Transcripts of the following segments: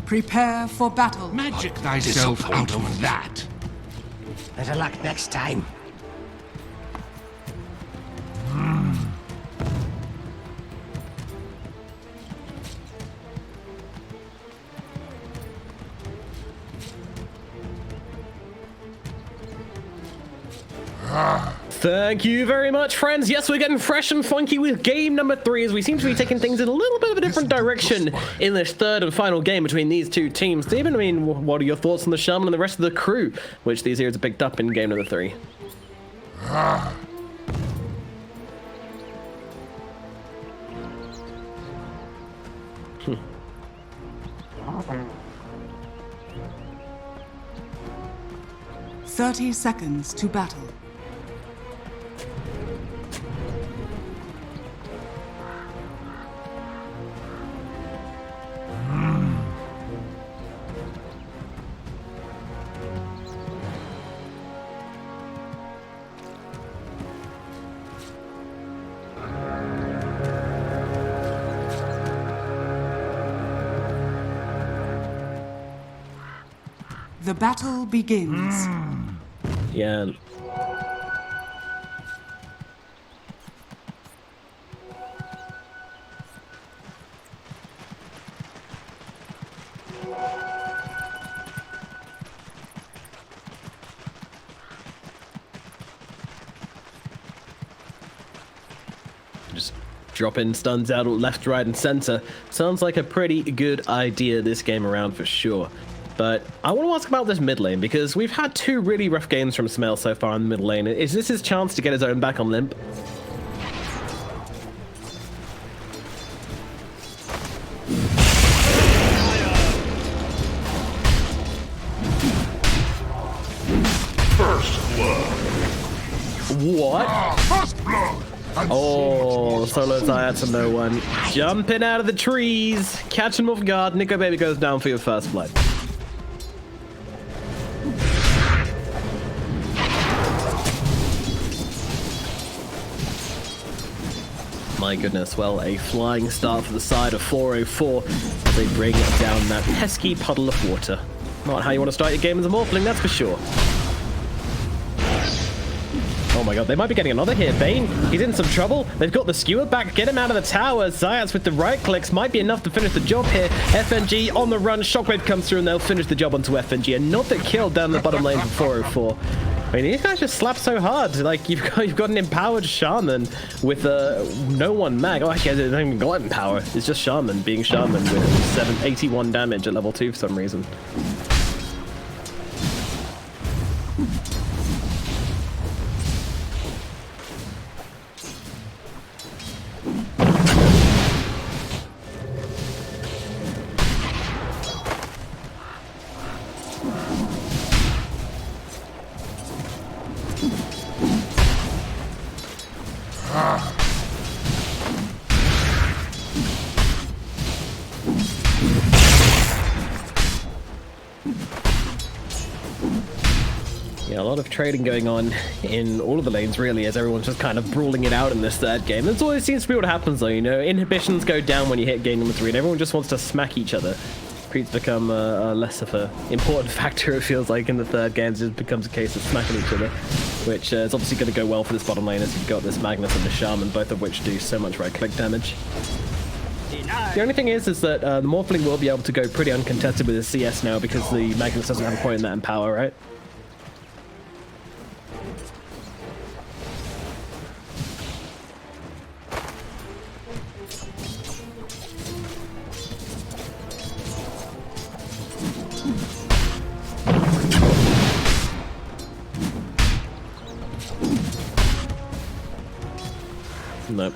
Prepare for battle. Magic thyself out of that. Better luck next time. Thank you very much, friends. Yes, we're getting fresh and funky with game number 3 as we seem to be taking things in a little bit of a different direction in this third and final game between these two teams. Stephen, I mean, what are your thoughts on the Shaman and the rest of the crew, which these heroes have picked up in game number 3? 30 seconds to battle. The battle begins. Yeah. Just dropping stuns out left, right, and center. Sounds like a pretty good idea this game around for sure. But I want to ask about this mid lane, because we've had 2 really rough games from Smell so far in the mid lane. Is this his chance to get his own back on Limp? First blood. What? First blood. Oh, solo Zayat to no one. Jumping out of the trees, catching him off guard. Nico Baby goes down for your first blood. My goodness, well, a flying start for the side of 404 as they bring down that pesky puddle of water. Not how you want to start your game as a Morphling, that's for sure. Oh my god, they might be getting another here. Bane, he's in some trouble. They've got the skewer back. Get him out of the tower. Zayats with the right clicks might be enough to finish the job here. FNG on the run. Shockwave comes through and they'll finish the job onto FNG. And not the kill down the bottom lane for 404. I mean, these guys just slap so hard. Like, you've got an empowered Shaman with no one mag. Oh, actually, they don't even got empower. It's just Shaman being Shaman with 781 damage at level 2 for some reason. Yeah, a lot of trading going on in all of the lanes, really, as everyone's just kind of brawling it out in this third game. That's always seems to be what happens, though, you know? Inhibitions go down when you hit game number 3, and everyone just wants to smack each other. Creeps become less of an important factor, it feels like, in the third game. It just becomes a case of smacking each other, which is obviously going to go well for this bottom lane, as you've got this Magnus and the Shaman, both of which do so much right-click damage. The only thing is that the Morphling will be able to go pretty uncontested with his CS now, because the Magnus doesn't have a point in that empower, right? Nope.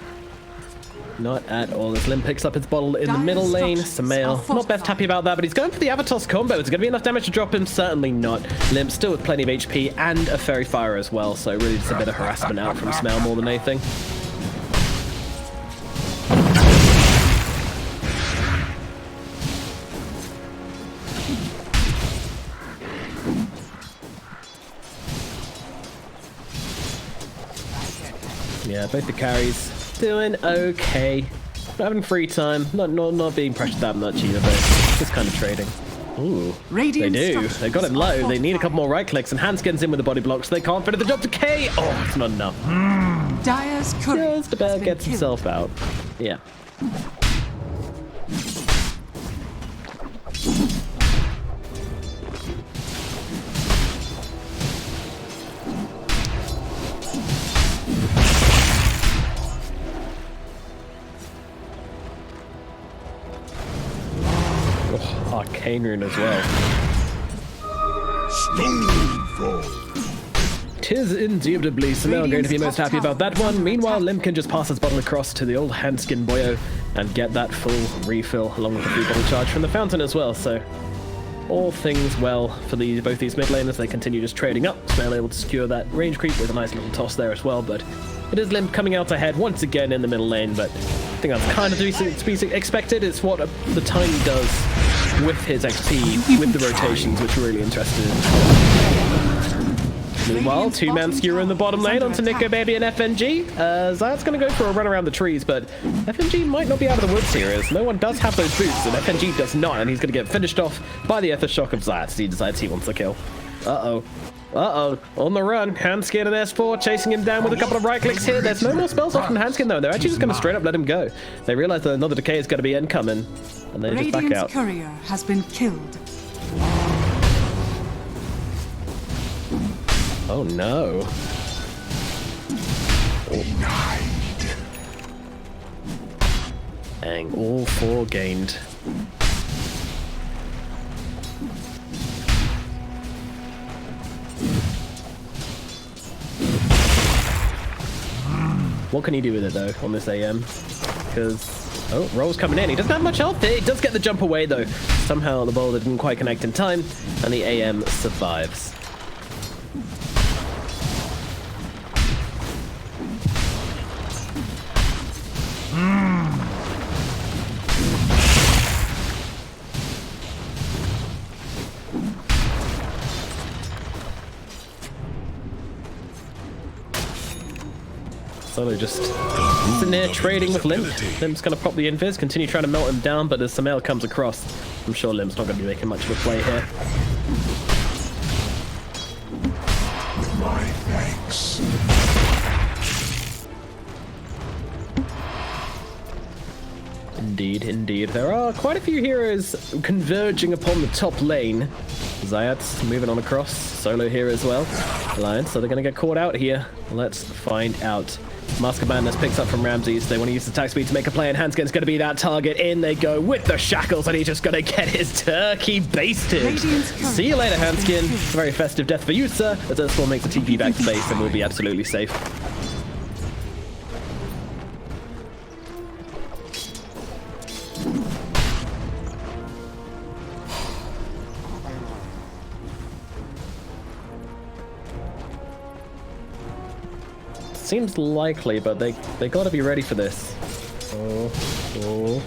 Not at all. As Lim picks up his bottle in the middle lane. Samael, not best happy about that, but he's going for the Avatos combo. Is it going to be enough damage to drop him? Certainly not. Lim still with plenty of HP and a Fairy Fire as well, so really just a bit of harassment out from Samael more than anything. Yeah, both the carries doing okay. having free time, not being pressured that much either, but just kind of trading. Ooh, Radiant they do. structures They got him low. are They need a couple more fortified. right clicks, and Hanskin's in with the body block, so they can't finish the job to K. Oh, it's not enough. Dire's courier Just has about been gets killed. himself out. Yeah. Oh, Arcane Rune as well. Tis indubitably Samel going to be most happy about that one. Meanwhile, Limp can just pass his bottle across to the old Hanskin boyo and get that full refill along with the free bottle charge from the fountain as well. So all things well for both these mid laners. They continue just trading up. Samel able to secure that range creep with a nice little toss there as well. But it is Limp coming out ahead once again in the middle lane. But I think that's kind of to be expected. It's what the Tiny does with his XP, with the rotations, which we're really interested in. Meanwhile, two-man skewer in the bottom lane onto Nico Baby and FNG. Zayat's going to go for a run around the trees, but FNG might not be out of the woods here, as no one does have those boots, and FNG does not, and he's going to get finished off by the Ether Shock of Zayat. He decides he wants to kill. Uh-oh. Uh-oh. On the run. Hanskin and S4 chasing him down with a couple of right clicks here. There's no more spells off from Hanskin, though. They're actually just going to straight up let him go. They realize that another decay is going to be incoming, and they just back Radiant's out. courier has been killed. Oh no. Dang, all four gained. What can he do with it though on this AM? Because oh, Roll's coming in. He doesn't have much health here. He does get the jump away though. Somehow the boulder didn't quite connect in time, and the AM survives. Solo just sitting there trading with Limp. Limp's going to pop the invis, continue trying to melt him down, but as Samel comes across, I'm sure Limp's not going to be making much of a play here. My thanks. Indeed, indeed. There are quite a few heroes converging upon the top lane. Zayat's moving on across. Solo here as well. Alliance, so they're going to get caught out here. Let's find out. Mask of Madness picks up from Ramses. They want to use the attack speed to make a play, and Hanskin's going to be that target. In they go with the shackles, and he's just going to get his turkey basted. See you later, Hanskin. Very festive death for you, sir. As S4 makes a TP back to base, and we'll be absolutely safe. Seems likely, but they got to be ready for this. Oh.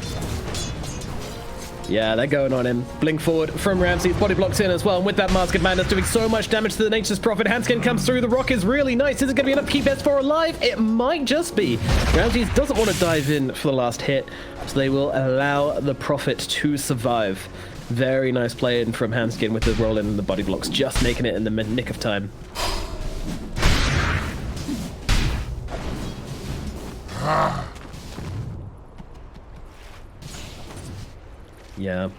Yeah, they're going on him. Blink forward from Ramses. Body blocks in as well. And with that Mask of Madness doing so much damage to the Nature's Prophet, Hanskin comes through. The rock is really nice. Is it going to be enough to keep S4 alive? It might just be. Ramses doesn't want to dive in for the last hit, so they will allow the Prophet to survive. Very nice play in from Hanskin with the roll in and the body blocks, just making it in the nick of time. Yeah.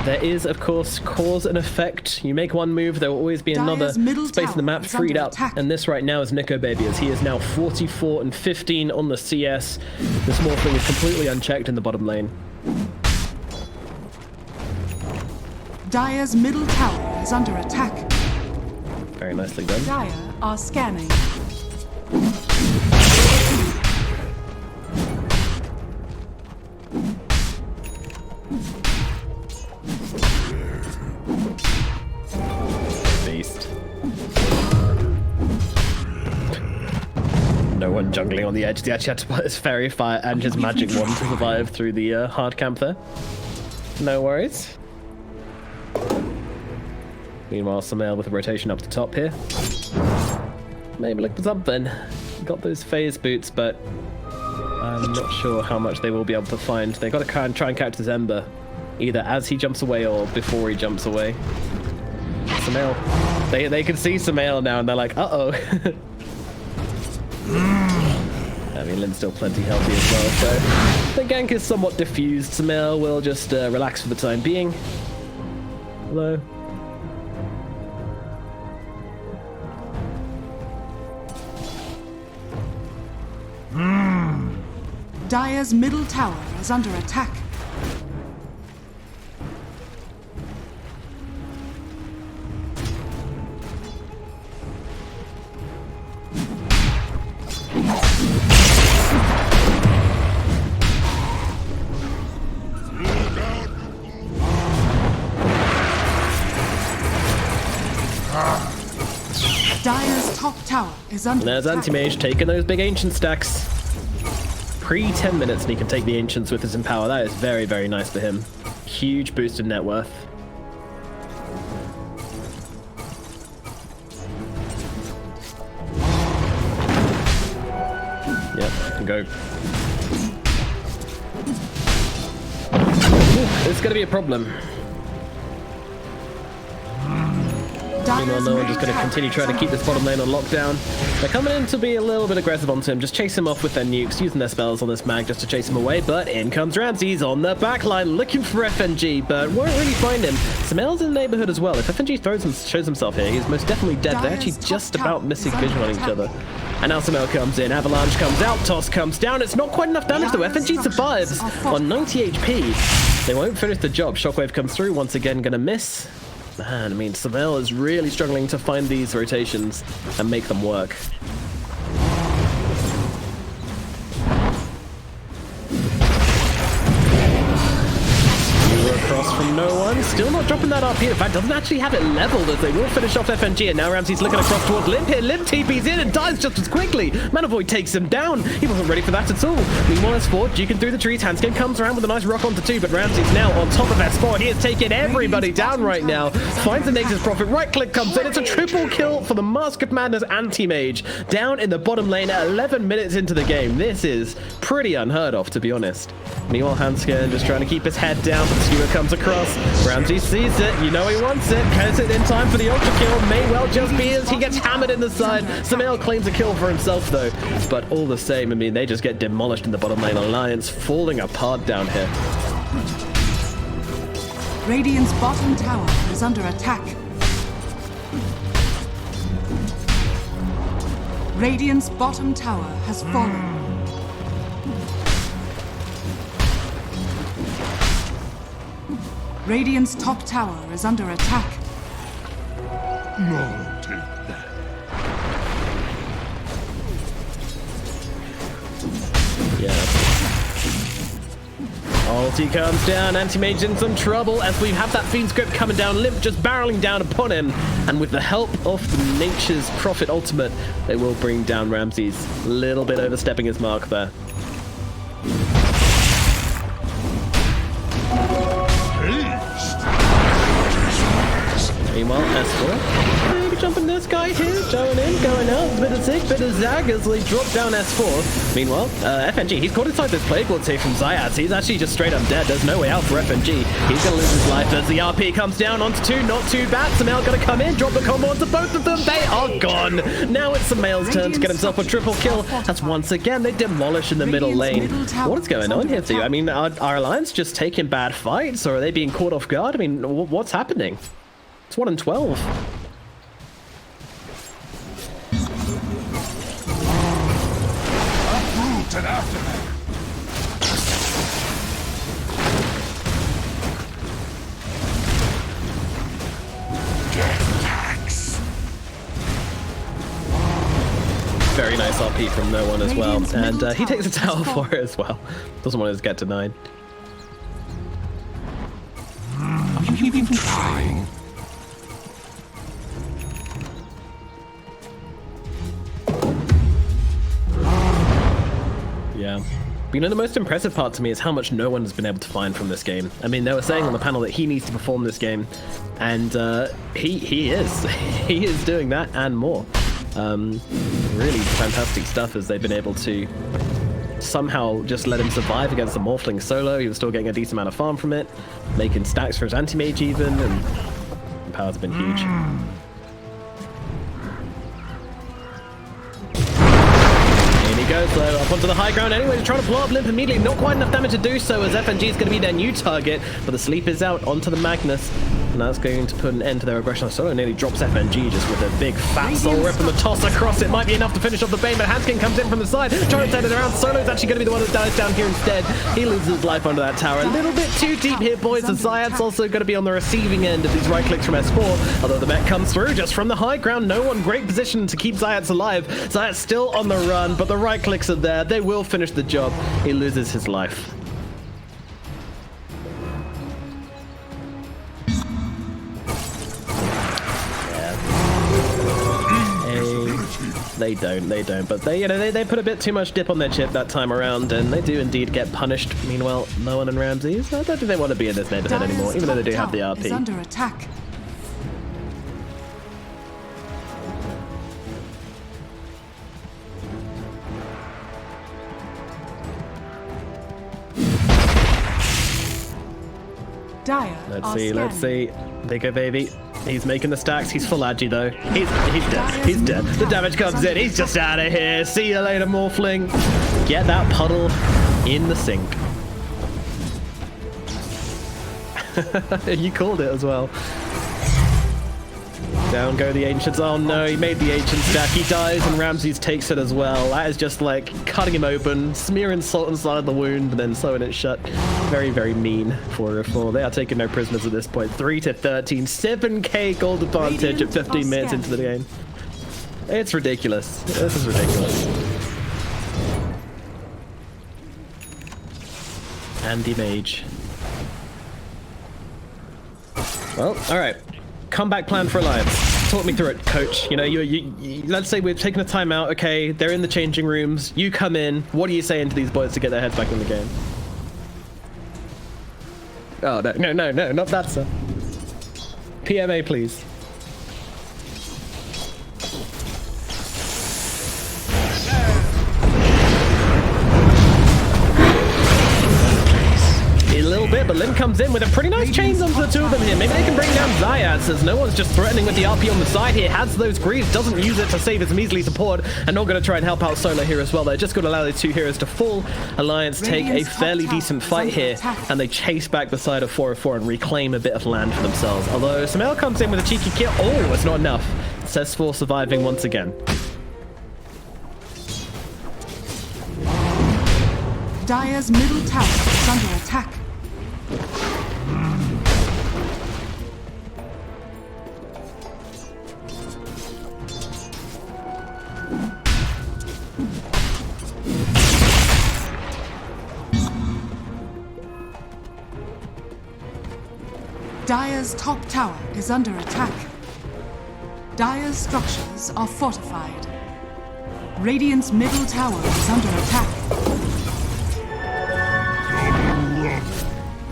There is, of course, cause and effect. You make one move, there will always be another space in the map freed up. And this right now is Nico Baby, as he is now 44 and 15 on the CS. This Morphling is completely unchecked in the bottom lane. Dire's middle tower is under attack. Very nicely done. Dire are scanning. Beast. No one jungling on the edge. He actually had to put his fairy fire and his magic wand to survive through the hard camp there. No worries. Meanwhile, Samel with a rotation up the top here. maybe look for something. Got those phase boots, but I'm not sure how much they will be able to find. They got to try and catch this Ember, either as he jumps away or before he jumps away. Samael, they can see Samael now, and they're like, uh-oh. I mean, Lynn's still plenty healthy as well, so the gank is somewhat diffused. Samael will just relax for the time being. Hello. Dire's middle tower is under attack. Dire's top tower is under There's attack. Anti-Mage taking those big ancient stacks. Pre-10 minutes and he can take the ancients with his Empower. That is very, very nice for him. Huge boost in net worth. Yep, can go. Ooh, it's gonna be a problem. Meanwhile, no one just going to continue trying to keep this bottom lane on lockdown. They're coming in to be a little bit aggressive onto him, just chase him off with their nukes, using their spells on this mag just to chase him away. But in comes Ramses on the backline, looking for FNG, but won't really find him. Samael's in the neighborhood as well. If FNG shows himself here, he's most definitely dead. They're actually just about missing vision on each other. And now Samael comes in, Avalanche comes out, Toss comes down. It's not quite enough damage though. FNG survives on 90 HP. They won't finish the job. Shockwave comes through, once again gonna miss. Man, I mean, Samael is really struggling to find these rotations and make them work. Across from no one, still not dropping that RP. In fact, doesn't actually have it leveled as they will finish off FNG. And now Ramsey's looking across towards Limp here. Limp TP's in and dies just as quickly. Manavoid takes him down. He wasn't ready for that at all. Meanwhile, S4 juking through the trees. Handskin comes around with a nice rock onto 2, but Ramsey's now on top of S4. He is taking everybody down right now. Finds the Nature's Prophet. Right click comes in. It's a triple kill for the Mask of Madness anti-mage. Down in the bottom lane at 11 minutes into the game. This is pretty unheard of, to be honest. Meanwhile, Handskin just trying to keep his head down, but Skewer comes across. Ramsey sees it. You know he wants it. Gets it in time for the ultra kill. May well just be as he gets hammered in the side. Samael claims a kill for himself, though. But all the same, I mean, they just get demolished in the bottom lane. Alliance falling apart down here. Radiant's bottom tower is under attack. Radiant's bottom tower has fallen. Radiant's top tower is under attack. No, take that. Yeah. Ulti comes down, Anti-Mage in some trouble as we have that Fiend Script coming down, Limp just barreling down upon him, and with the help of the Nature's Prophet ultimate, they will bring down Ramses. A little bit overstepping his mark there. Meanwhile, S4, maybe jumping this guy here, going in, going out, bit of zig, bit of zag as they drop down S4. Meanwhile, FNG, he's caught inside this Plague Lord save from Zayas. He's actually just straight up dead. There's no way out for FNG. He's gonna lose his life as the RP comes down onto 2, not too bad. Samael gonna come in, drop the combo onto both of them. They are gone. Now it's Samael's turn to get himself a triple kill. As once again, they demolish in the middle lane. What is going on here, Theo? I mean, are Alliance just taking bad fights, or are they being caught off guard? I mean, what's happening? It's 1 in 12. Uproot and aftermath. Very nice RP from no one as well. And he takes a tower for it as well. Doesn't want to get denied. Are you even trying? Yeah. But you know, the most impressive part to me is how much no one has been able to find from this game. I mean, they were saying on the panel that he needs to perform this game, and he is. He is doing that and more. Really fantastic stuff as they've been able to somehow just let him survive against the Morphling solo. He was still getting a decent amount of farm from it, making stacks for his anti-mage even, and the power's been huge. He goes though, up onto the high ground anyway, trying to blow up Limp immediately. Not quite enough damage to do so, as FNG is going to be their new target, but the sleep is out onto the Magnus, and that's going to put an end to their aggression. Solo nearly drops FNG just with a big fat soul rip and the toss across. It might be enough to finish off the Bane, but Hanskin comes in from the side, trying to turn it around. Solo's actually going to be the one that dies down here instead. He loses his life under that tower. A little bit too deep here, boys, and Zayat's also going to be on the receiving end of these right clicks from S4, although the mech comes through just from the high ground. No one great position to keep Zayat's alive. Zayat's still on the run, but the right clicks are there. They will finish the job. He loses his life. They don't, but they put a bit too much dip on their chip that time around, and they do indeed get punished. Meanwhile, Nolan and Ramses, I don't think they want to be in this neighborhood anymore, even though they do have the RP. Is under attack. Let's see. Bigger baby. He's making the stacks. He's full agi though. He's dead. He's dead. The damage comes in. He's just out of here. See you later, Morphling. Get that puddle in the sink. You called it as well. Down go the Ancients. Oh no, he made the Ancient stack. He dies and Ramses takes it as well. That is just like cutting him open, smearing salt inside the wound, and then sewing it shut. Very, very mean for a 4. They are taking no prisoners at this point. 3-13, 7k gold advantage at 15 minutes into the game. It's ridiculous. This is ridiculous. Andy Mage. Well, all right. Comeback plan for Alliance. Talk me through it, coach. You know, you let's say we've taken a timeout. Okay, they're in the changing rooms. You come in. What are you saying to these boys to get their heads back in the game? Oh, no, not that, sir. PMA, please. A little bit, but Lim comes in with a pretty nice chains onto the two of them here. Maybe they can bring down Zayat, as no one's just threatening with the RP on the side here. Has those greaves, doesn't use it to save his measly support, and not going to try and help out Solo here as well. They're just going to allow these two heroes to fall. Alliance take a fairly decent fight here, and they chase back the side of 404 and reclaim a bit of land for themselves. Although Samel comes in with a cheeky kill. Oh, it's not enough. Cess4 surviving once again. Dire's middle tower is under attack. Dire's top tower is under attack. Dire's structures are fortified. Radiant's middle tower is under attack.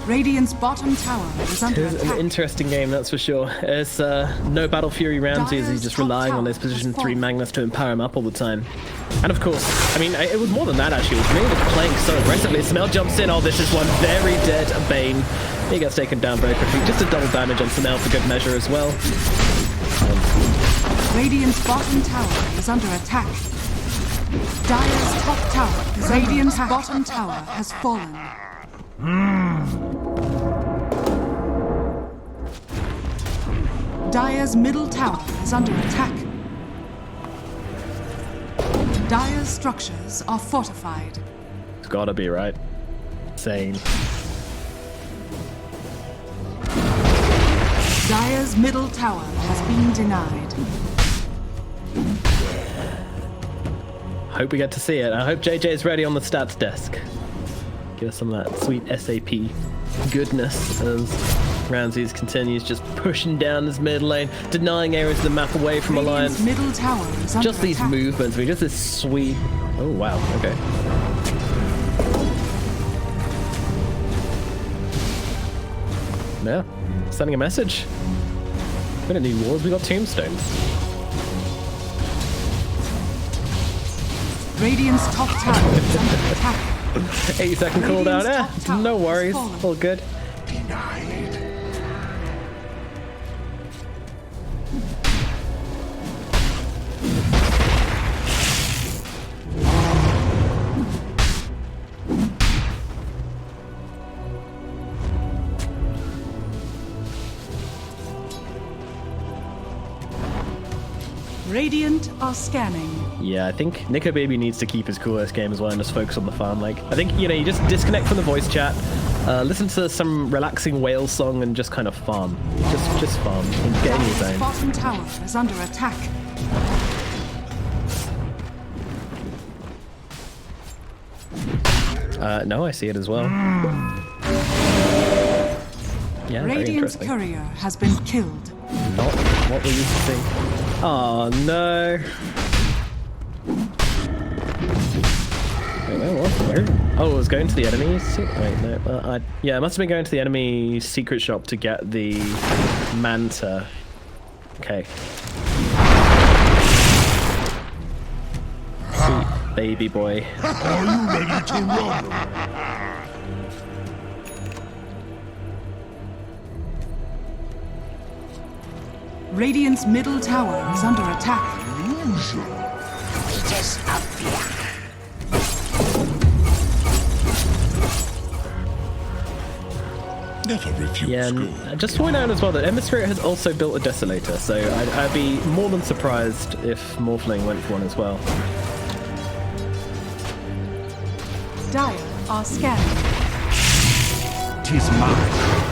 Radiant's bottom tower is under attack. An interesting game, that's for sure. It's no Battle Fury Ramses, he's just relying on his position 3 Magnus to empower him up all the time. And of course, I mean, it was more than that actually. It was really just playing so aggressively. Samel jumps in. Oh, this is one very dead Bane. He gets taken down very quickly. Just a double damage on Samel for good measure as well. Radiant's bottom tower is under attack. Dire's top tower is Radiant's bottom tower has fallen. Dire's middle tower is under attack. Dire's structures are fortified. It's gotta be, right? Insane. Dire's middle tower has been denied. Hope we get to see it. I hope JJ is ready on the stats desk. Give us some of that sweet SAP goodness as Ramses continues just pushing down his mid lane, denying areas of the map away from Alliance. Middle tower is under just these attack. movements, I mean, just this sweet. Oh wow, okay. Yeah, sending a message. We don't need wars, we got tombstones. Radiant's top tower is under attack. 8-second cooldown. Radiant's top tower No has worries. fallen. All good. Denied. Radiant are scanning. Yeah, I think Nico Baby needs to keep his cool this game as well and just focus on the farm. Like, I think, you know, you just disconnect from the voice chat, listen to some relaxing whale song and just kind of farm. Just farm and get in your Dire's zone. bottom tower is under attack. No, I see it as well. Yeah, very Radiant's interesting. courier has been killed. Not what we used to see. Oh no. Wait, where was it? Oh, it was going to the enemy. Wait, no. Yeah, it must have been going to the enemy secret shop to get the manta. Okay. Sweet baby boy. Are you ready to run? Radiant's middle tower is under attack. Illusion. Just up here. Never refuse Yeah, school. and just to point out as well that Ember Spirit has also built a Desolator, so I'd be more than surprised if Morphling went for one as well. Dire are scanning. 'Tis mine.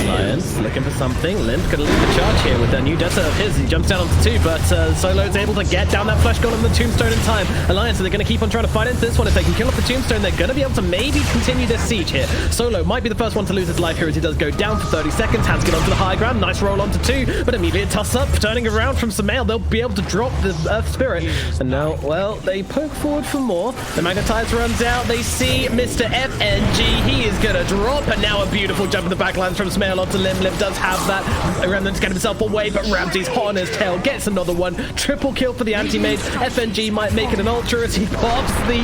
Lions looking for something. Limp's gonna lead the charge here with that new Desert of his. He jumps down onto 2, but Solo's able to get down that Flesh Golem and the Tombstone in time. Alliance, so they're gonna keep on trying to fight into this one. If they can kill off the Tombstone, they're gonna be able to maybe continue this siege here. Solo might be the first one to lose his life here as he does go down for 30 seconds. Hands get onto the high ground. Nice roll onto 2, but immediately it toss up. Turning around from Samael, they'll be able to drop the Earth Spirit. And now, well, they poke forward for more. The Magnetize runs out. They see Mr. FNG. He is gonna drop, and now a beautiful jump in the backlands from Samael onto Lim. Lim does have that. Remnant's getting himself away, but Ramsey's hot on his tail. Gets another one. Triple kill for the anti-mage. FNG might make it an ultra as he pops the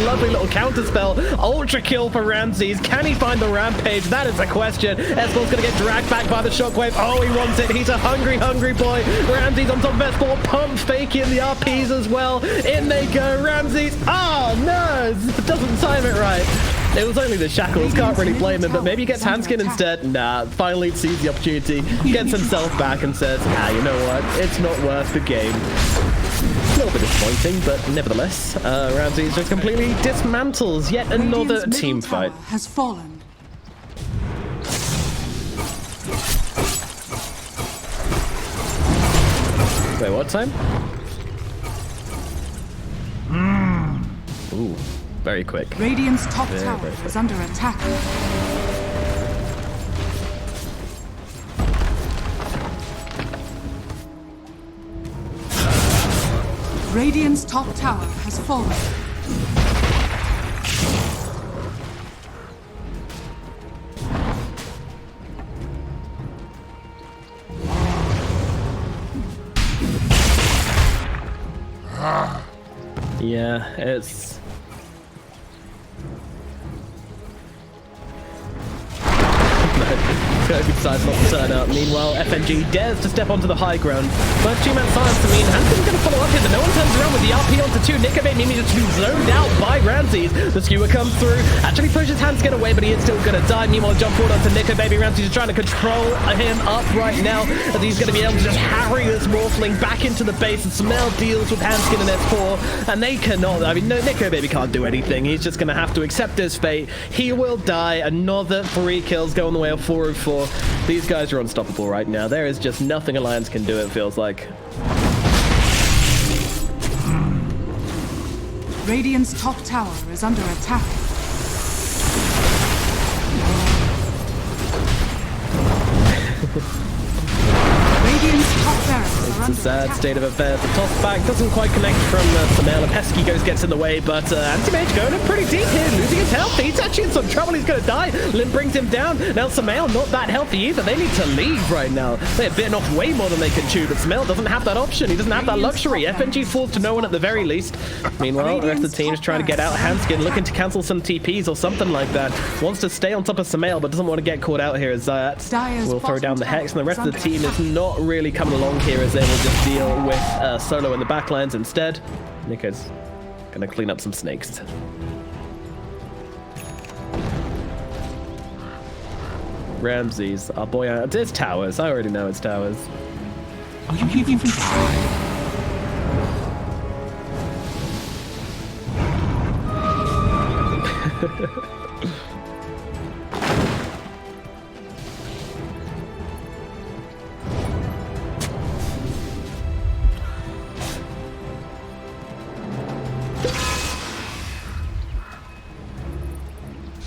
lovely little counter spell. Ultra kill for Ramses. Can he find the rampage? That is the question. Esbel's going to get dragged back by the shockwave. Oh, he wants it. He's a hungry, hungry boy. Ramses on top of S4. Pump faking the RPs as well. In they go. Ramses. Oh, no. It doesn't time it right. It was only the shackles, can't really blame him, but maybe he gets Handskin instead. Nah, finally sees the opportunity, gets himself back and says, you know what, it's not worth the game. A little bit disappointing, but nevertheless, Ramses just completely dismantles yet another Radiant's team middle fight. tower has fallen. Wait, what time? Ooh, very quick. Radiant's top Very, tower very quick. is under attack. Radiant's top tower has fallen. Yeah, it's... He decides not to turn up. Meanwhile, FNG dares to step onto the high ground. First two-man silence to mean Hanskin's going to follow up here, but no one turns around with the RP onto 2. Nicobay needing to be zoned out by Ramses. The skewer comes through, actually pushes Hanskin away, but he is still going to die. Meanwhile, jump forward onto Nicobay. Ramses is trying to control him up right now, as he's going to be able to just harry this Morphling back into the base, and Smell deals with Hanskin and S4, and they cannot. I mean, no, Nicobay can't do anything. He's just going to have to accept his fate. He will die. Another 3 kills go on the way of 404. These guys are unstoppable right now. There is just nothing Alliance can do, it feels like. Radiant's top tower is under attack. Radiant's top barracks are under sad attack. state of affairs. The toss back doesn't quite connect from Samela. Pesky Ghost gets in the way, but Anti-Mage going in pretty deep here, losing his health. He's actually in some trouble. He's going to die. Lim brings him down. Now Samela not that healthy either. They need to leave right now. They're bitten off way more than they can chew, but Samela doesn't have that option. He doesn't have that luxury. FNG falls to no one at the very least. Meanwhile, the rest of the team is trying to get out. Hanskin looking to cancel some TPs or something like that. Wants to stay on top of Samela, but doesn't want to get caught out here as Zayat will throw down the Hex, and the rest of the team is not really coming along here as they will just deal with Solo in the backlines instead. Nico's gonna clean up some snakes. Ramses, our boy, it's towers. I already know it's towers. Are you even trying?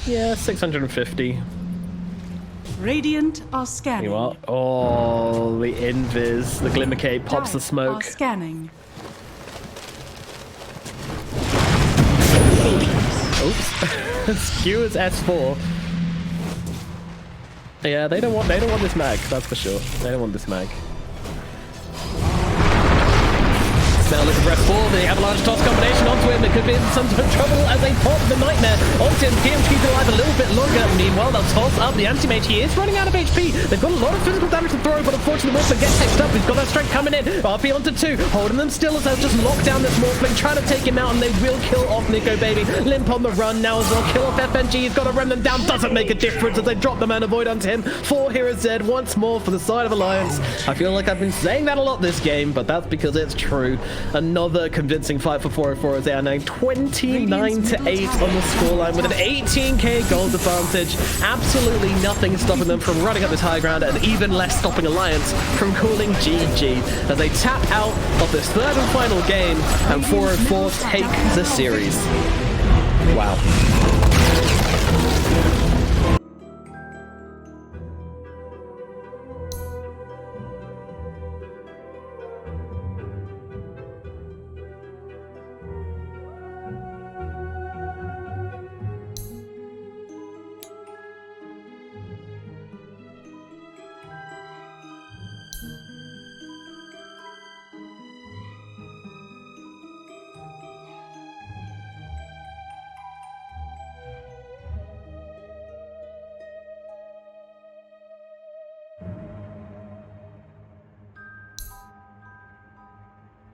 Yeah, 650. Radiant are scanning. You are. Oh, the invis, the glimmer cape pops the Dire smoke. are scanning. Oops. Skewers S4. Yeah, they don't want this mag, that's for sure. They don't want this mag. Now looking for S4, the avalanche toss combination onto him. It could be in some trouble as they pop the nightmare onto him. PM keeps it alive a little bit longer. Meanwhile, they'll toss up the anti-mage. He is running out of HP. They've got a lot of physical damage to throw, but unfortunately Morphling gets hexed up. He's got that strength coming in. RP onto 2, holding them still as they'll just lock down this Morphling, trying to take him out, and they will kill off Nico Baby. Limp on the run now as well. Kill off FNG. He's got to run them down. Doesn't make a difference as they drop the Mana Void onto him. 4 Hero Z once more for the side of Alliance. I feel like I've been saying that a lot this game, but that's because it's true. Another convincing fight for 404 as they are now 29-8 on the scoreline with an 18k gold advantage. Absolutely nothing stopping them from running up this high ground, and even less stopping Alliance from calling GG as they tap out of this third and final game, and 404 take the series. Wow.